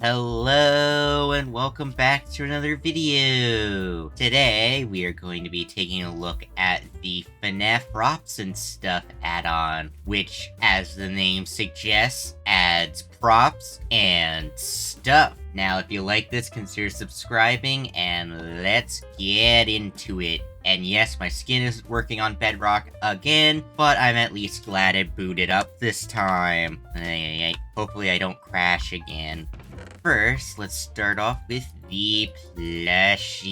Hello and welcome back to another video. Today we are going to be taking a look at the FNAF Props and Stuff add-on, which, as the name suggests, adds props and stuff. Now, if you like this, consider subscribing and let's get into it. And yes, my skin is working on Bedrock again, but I'm at least glad it booted up this time. Hopefully I don't crash again. First, let's start off with the plushies.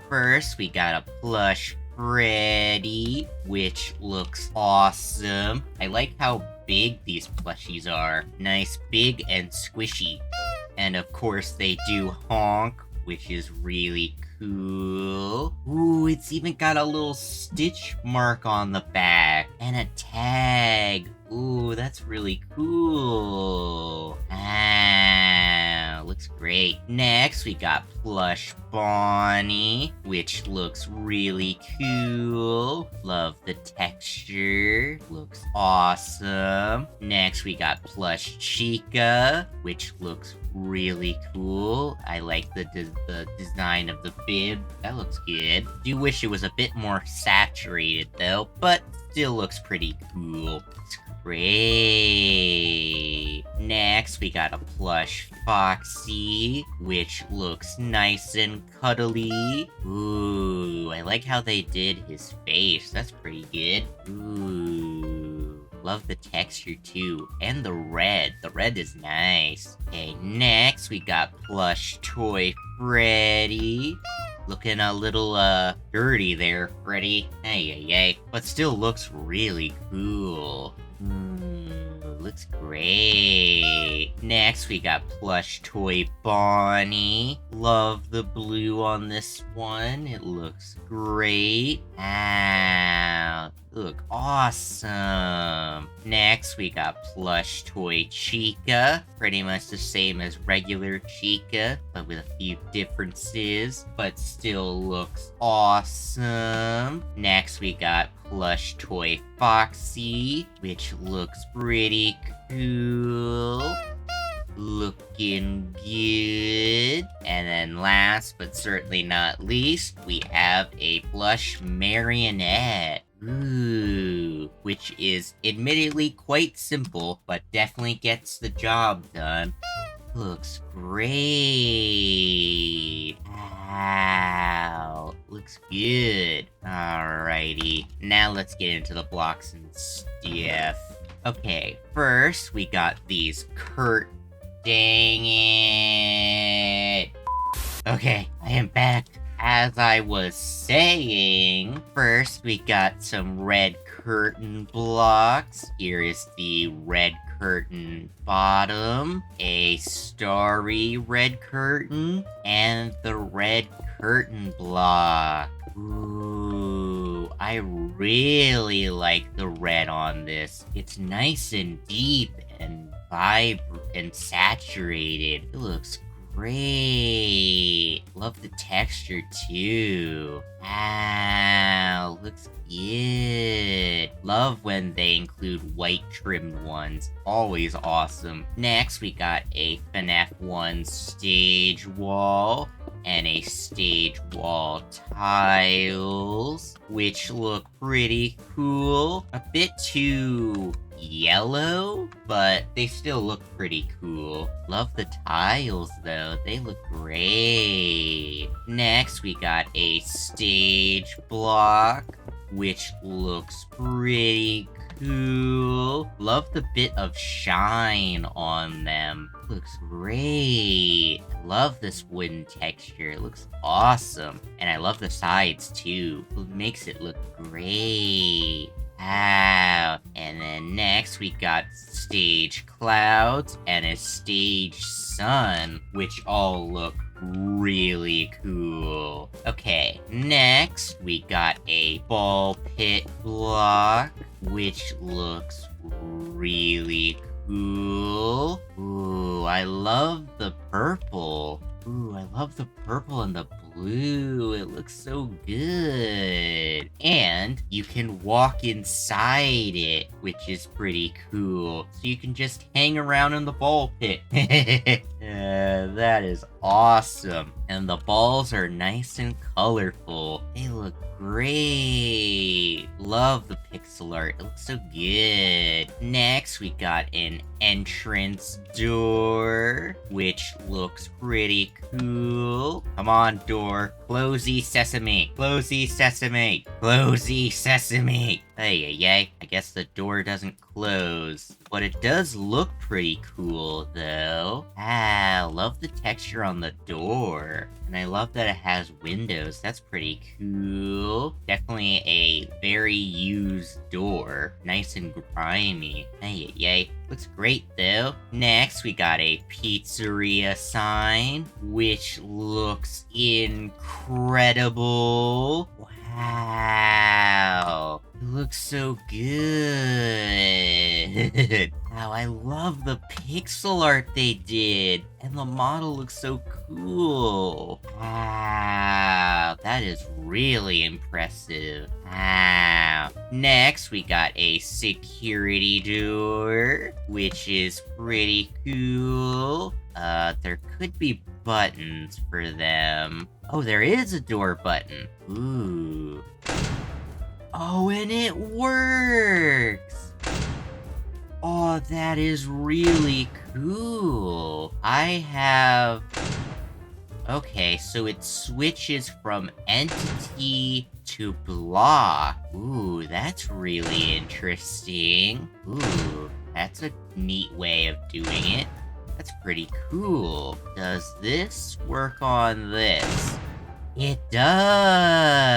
First, we got a plush Freddy, which looks awesome. I like how big these plushies are. Nice, big, and squishy. And of course, they do honk, which is really cool. Ooh, it's even got a little stitch mark on the back. And a tag. Ooh, that's really cool. Looks great. Next, we got plush Bonnie, which looks really cool. Love the texture. Looks awesome. Next, we got plush Chica, which looks really cool. I like the design of the bib. That looks good. Do wish it was a bit more saturated though, but still looks pretty cool. It's great. Next, we got a plush Foxy, which looks nice and cuddly. Ooh, I like how they did his face. That's pretty good. Ooh. Love the texture too, and the red. The red is nice. Okay, next we got plush toy Freddy. Looking a little, dirty there, Freddy. Hey, but still looks really cool. Looks great. Next, we got plush toy Bonnie. Love the blue on this one. It looks great. Look awesome. Next, we got plush toy Chica. Pretty much the same as regular Chica, but with a few differences, but still looks awesome. Next, we got plush toy Foxy, which looks pretty cool. Looking good. And then last but certainly not least, we have a plush marionette. Ooh, which is admittedly quite simple, but definitely gets the job done. Looks great. Wow, looks good. Alrighty, now let's get into the blocks and stuff. Okay, first we got these Dang it. Okay, I am back. As I was saying, first we got some red curtain blocks. Here is the red curtain bottom, a starry red curtain, and the red curtain block. Ooh, I really like the red on this. It's nice and deep and vibrant and saturated. It looks great. Love the texture too. Wow, looks good. Love when they include white trimmed ones. Always awesome. Next, we got a FNAF 1 stage wall and a stage wall tiles, which look pretty cool. A bit too yellow, but they still look pretty cool. Love the tiles though, they look great. Next, we got a stage block, which looks pretty cool. Love the bit of shine on them. Looks great. Love this wooden texture. It looks awesome. And I love the sides too. It makes it look great. Wow. And then next we got stage clouds and a stage sun, which all look really cool. Okay, next we got a ball pit block, which looks really cool. Ooh, I love the purple. Ooh, I love the purple and the blue. It looks so good. And you can walk inside it, which is pretty cool. So you can just hang around in the ball pit. That is awesome. And the balls are nice and colorful. They look great. Love the pixel art. It looks so good. Next, we got an entrance door, which looks pretty cool. Come on, door. Closey sesame. Closey sesame. Closey sesame. Hey. I guess the door doesn't close. But it does look pretty cool, though. Love the texture on the door. And I love that it has windows. That's pretty cool. Definitely a very used door. Nice and grimy. Hey. Looks great, though. Next, we got a pizzeria sign, which looks incredible. Wow. It looks so good. Wow, I love the pixel art they did. And the model looks so cool. Wow, that is really impressive. Wow. Next, we got a security door, which is pretty cool. There could be buttons for them. Oh, there is a door button. Ooh. Oh, and it works! Oh, that is really cool. Okay, so it switches from entity to block. Ooh, that's really interesting. Ooh, that's a neat way of doing it. That's pretty cool. Does this work on this? It does!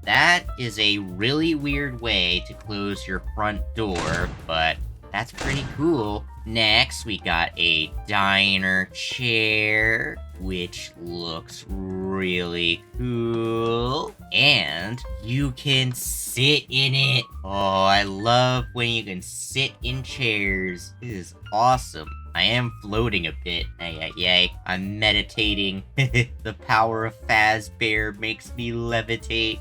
That is a really weird way to close your front door, but that's pretty cool. Next, we got a diner chair, which looks really cool. And you can sit in it. Oh, I love when you can sit in chairs. This is awesome. I am floating a bit. Yay. I'm meditating. The power of Fazbear makes me levitate.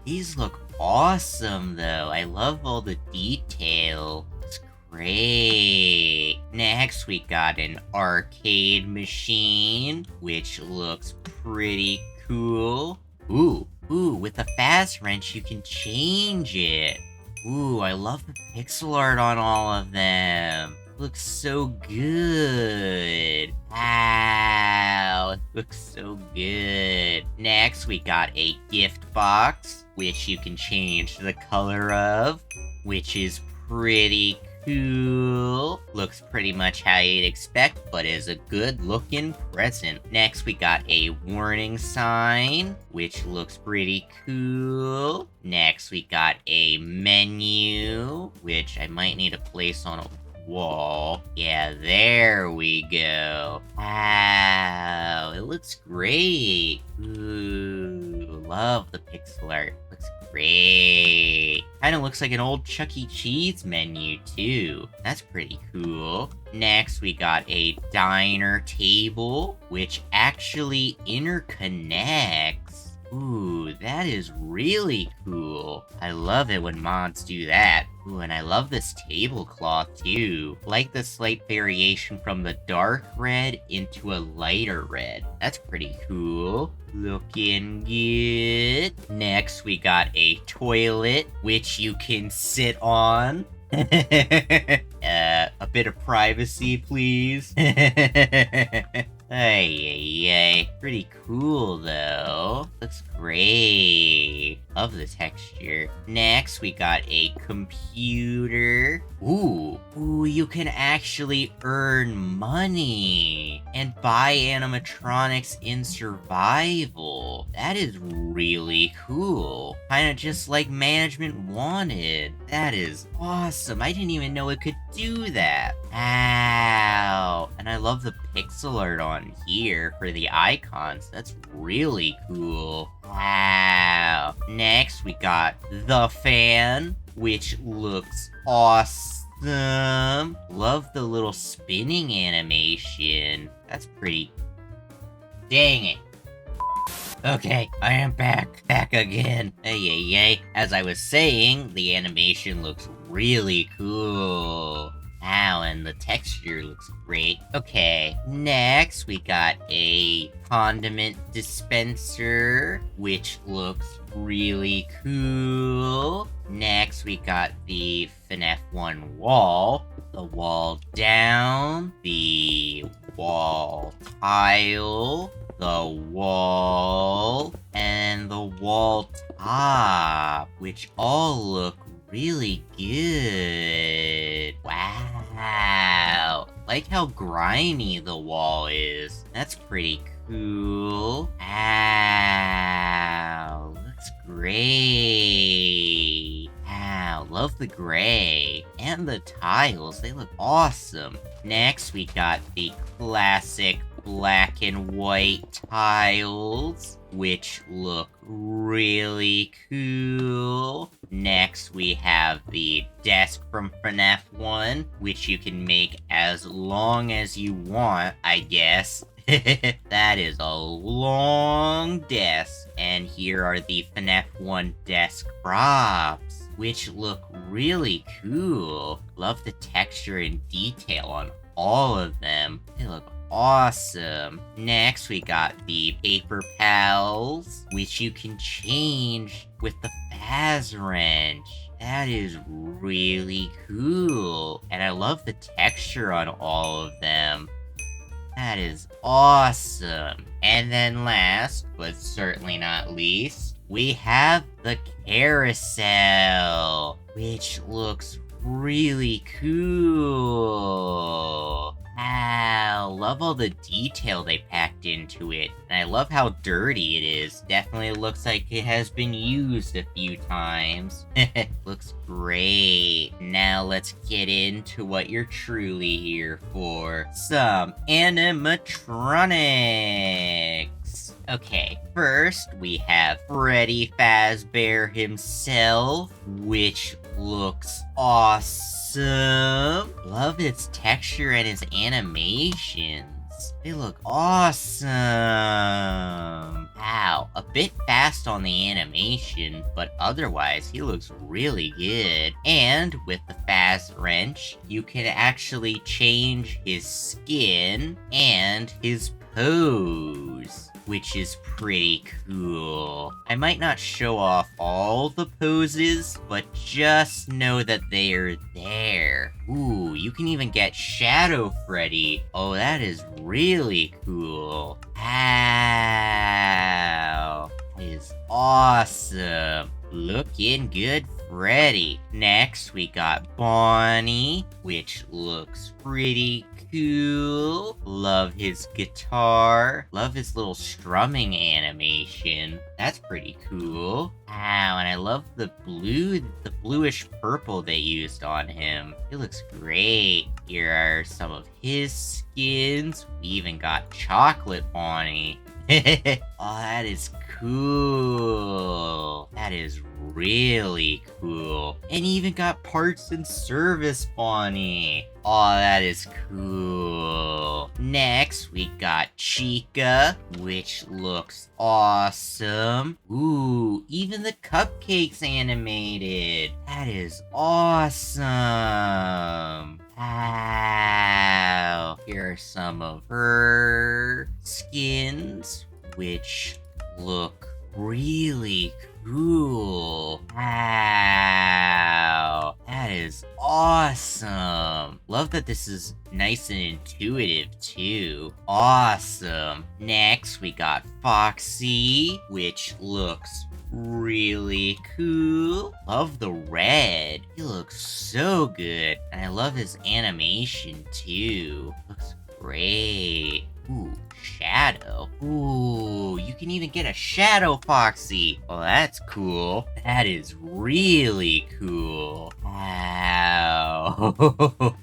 These look awesome, though. I love all the detail. It's great. Next, we got an arcade machine, which looks pretty cool. Ooh, with the fast wrench, you can change it. Ooh, I love the pixel art on all of them. Looks so good. Wow, it looks so good. Next, we got a gift box, which you can change the color of, which is pretty cool. Looks pretty much how you'd expect, but is a good looking present. Next, we got a warning sign, which looks pretty cool. Next, we got a menu, which I might need to place on a wall. Yeah, there we go. Wow, it looks great. Ooh, love the pixel art. Looks great. Kinda looks like an old Chuck E. Cheese menu, too. That's pretty cool. Next, we got a diner table, which actually interconnects. Ooh, that is really cool. I love it when mods do that. Ooh, and I love this tablecloth too. Like the slight variation from the dark red into a lighter red. That's pretty cool. Looking good. Next, we got a toilet, which you can sit on. A bit of privacy, please. Hey. Pretty cool, though. Looks great. Love the texture. Next, we got a computer. Ooh, you can actually earn money and buy animatronics in survival. That is really cool. Kinda just like management wanted. That is awesome. I didn't even know it could do that. Wow. And I love the pixel art on here for the icons. That's really cool. Wow. Next, we got the fan, which looks awesome. awesome. Love the little spinning animation. That's pretty... Dang it. Okay, I am back again. Ay. As I was saying, the animation looks really cool. Wow, and the texture looks great. Okay, next we got a condiment dispenser, which looks really cool. Next we got the FNAF 1 wall, the wall down, the wall tile, the wall, and the wall top, which all look really good. Wow. Like how grimy the wall is. That's pretty cool. Wow. Looks great. Wow. Love the gray. And the tiles. They look awesome. Next, we got the classic black and white tiles, which look really cool. Next, we have the desk from FNAF 1, which you can make as long as you want, I guess. That is a long desk. And here are the FNAF 1 desk props, which look really cool. Love the texture and detail on all of them. They look awesome. Next, we got the paper pals, which you can change with the Faz wrench. That is really cool. And I love the texture on all of them. That is awesome. And then last, but certainly not least, we have the carousel, which looks really cool. Wow, love all the detail they packed into it. And I love how dirty it is. Definitely looks like it has been used a few times. Looks great. Now let's get into what you're truly here for. Some animatronics. Okay, first we have Freddy Fazbear himself, which looks awesome. Love its texture and its animations. They look awesome. Wow, a bit fast on the animation, but otherwise he looks really good. And with the Faz wrench, you can actually change his skin and his pose, which is pretty cool. I might not show off all the poses, but just know that they are there. Ooh, you can even get Shadow Freddy. Oh, that is really cool. Wow. That is awesome. Looking good, Freddy. Next, we got Bonnie, which looks pretty cool. Love his guitar. Love his little strumming animation. That's pretty cool. Wow, and I love the bluish purple they used on him. It looks great. Here are some of his skins. We even got Chocolate Bonnie. Oh, that is cool. That is really cool. And even got Parts and Service Bonnie. Oh, that is cool. Next, we got Chica, which looks awesome. Ooh, even the cupcakes animated. That is awesome. Wow. Here are some of her skins, which look really cool. Wow. That is awesome. Love that this is nice and intuitive too. Awesome. Next, we got Foxy, which looks really cool. Love the red. He looks so good. And I love his animation too. Looks great. Ooh, shadow. Ooh, you can even get a shadow Foxy. Well, that's cool. That is really cool. Wow.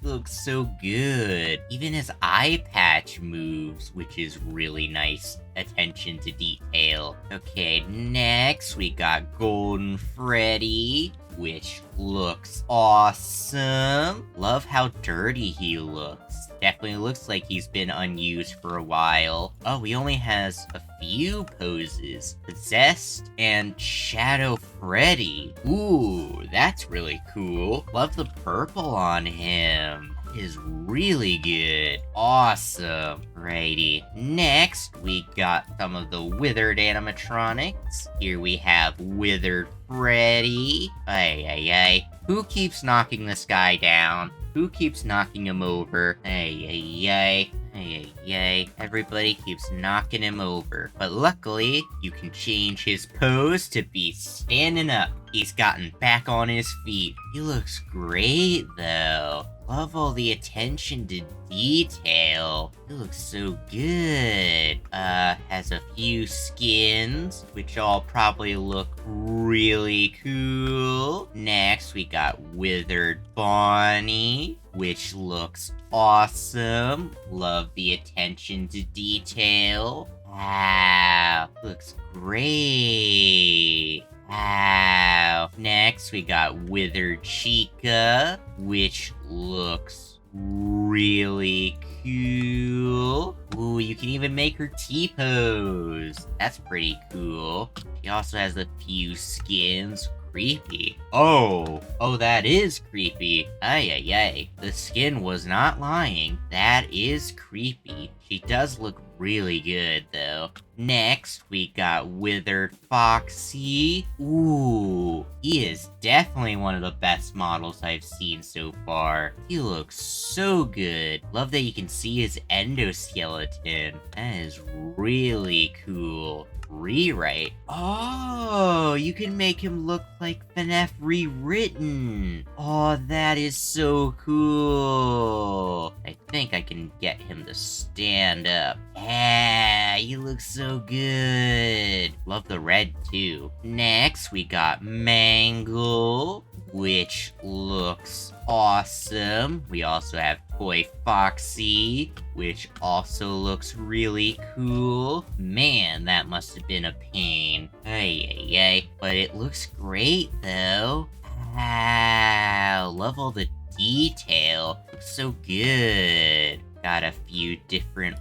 Looks so good. Even his eye patch moves, which is really nice. Attention to detail. Okay, next we got Golden Freddy, which looks awesome. Love how dirty he looks. Definitely looks like he's been unused for a while. Oh, he only has a few poses. Possessed and Shadow Freddy. Ooh, that's really cool. Love the purple on him. Is really good. Awesome. Righty. Next, we got some of the withered animatronics. Here we have Withered Freddy. Ay, ay, ay. Who keeps knocking this guy down? Who keeps knocking him over? Ay, ay, ay. Ay, ay, ay. Everybody keeps knocking him over. But luckily, you can change his pose to be standing up. He's gotten back on his feet. He looks great, though. Love all the attention to detail. It looks so good. Has a few skins, which all probably look really cool. Next, we got Withered Bonnie, which looks awesome. Love the attention to detail. Wow, looks great. Wow. Next, we got Withered Chica, which looks really cool. Ooh, you can even make her T-pose. That's pretty cool. She also has a few skins. Creepy. Oh, that is creepy. Ay, ay, ay. The skin was not lying. That is creepy. She does look really good, though. Next, we got Withered Foxy. Ooh, he is definitely one of the best models I've seen so far. He looks so good. Love that you can see his endoskeleton. That is really cool. Rewrite. Oh, you can make him look like FNAF Rewritten. Oh, that is so cool. I think I can get him to stand up. Yeah, he looks so good. Love the red too. Next, we got Mangle, which looks awesome. We also have Toy Foxy, which also looks really cool. Man, that must have been a pain. Ay, ay, ay. But it looks great, though. Wow, love all the detail. Looks so good. Got a few different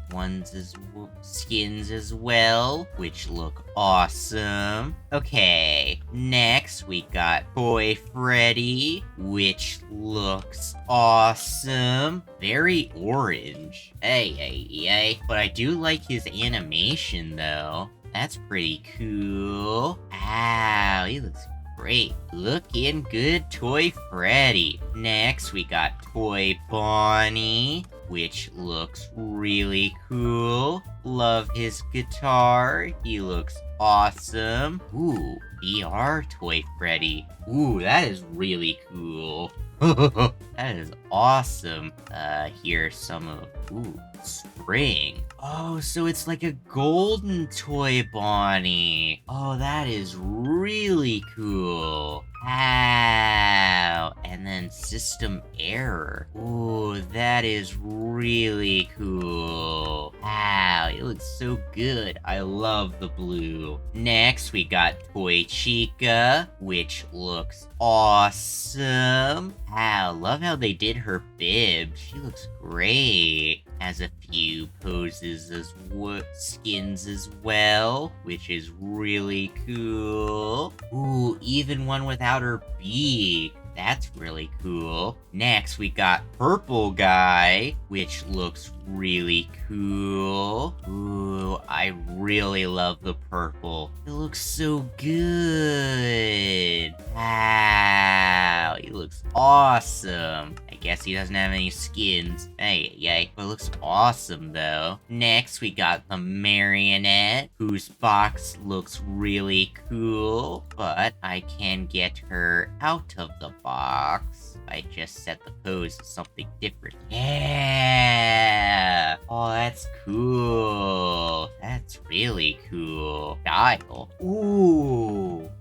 skins as well, which look awesome. Okay, next we got Toy Freddy, which looks awesome. Very orange. Hey, hey, hey. But I do like his animation, though. That's pretty cool. Wow, he looks great. Looking good, Toy Freddy. Next, we got Toy Bonnie, which looks really cool. Love his guitar. He looks awesome. Ooh, VR Toy Freddy. Ooh, that is really cool. That is awesome. Here's some of... Ooh, spring. Oh, so it's like a golden Toy Bonnie. Oh, that is really cool. Wow. And then system error. Ooh, that is really cool. Wow, it looks so good. I love the blue. Next, we got Toy Chica, which looks awesome. Wow, love how they did her bib. She looks great. Has a few poses skins as well, which is really cool. Ooh, even one without her beak. That's really cool. Next, we got Purple Guy, which looks really cool. Ooh, I really love the purple. It looks so good. Wow, he looks awesome. I guess he doesn't have any skins. Hey, yay. But it looks awesome, though. Next, we got the Marionette, whose box looks really cool. But I can get her out of the box. I just set the pose to something different. Yeah! Oh, that's cool. style.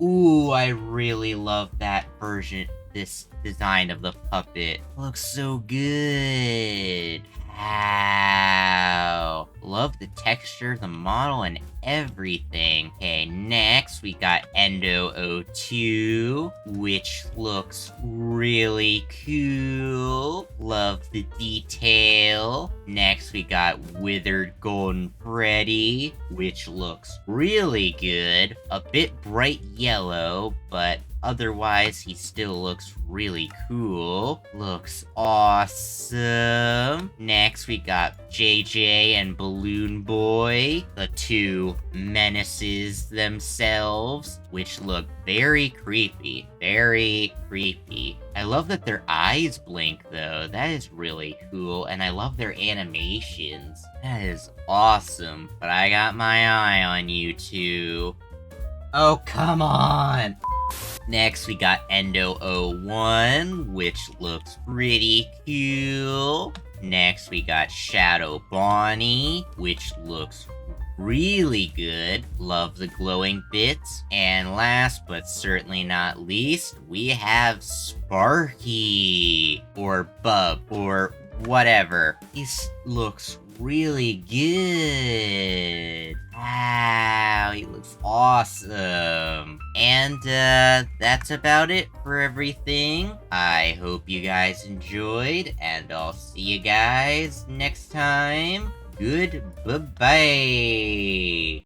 Ooh, I really love that version, this design of the puppet. Looks so good. Wow. Love the texture, the model, and everything. Okay, next we got Endo O2, which looks really cool. Love the detail. Next we got Withered Golden Freddy, which looks really good. A bit bright yellow, but otherwise, he still looks really cool. Looks awesome. Next, we got JJ and Balloon Boy, the two menaces themselves, which look very creepy. Very creepy. I love that their eyes blink, though. That is really cool, and I love their animations. That is awesome. But I got my eye on you two. Oh, come on! Next, we got Endo O1, which looks pretty cool. Next, we got Shadow Bonnie, which looks really good. Love the glowing bits. And last, but certainly not least, we have Sparky, or Bub, or whatever. He looks really good. Wow, he looks awesome. And that's about it for everything. I hope you guys enjoyed, and I'll see you guys next time. Goodbye.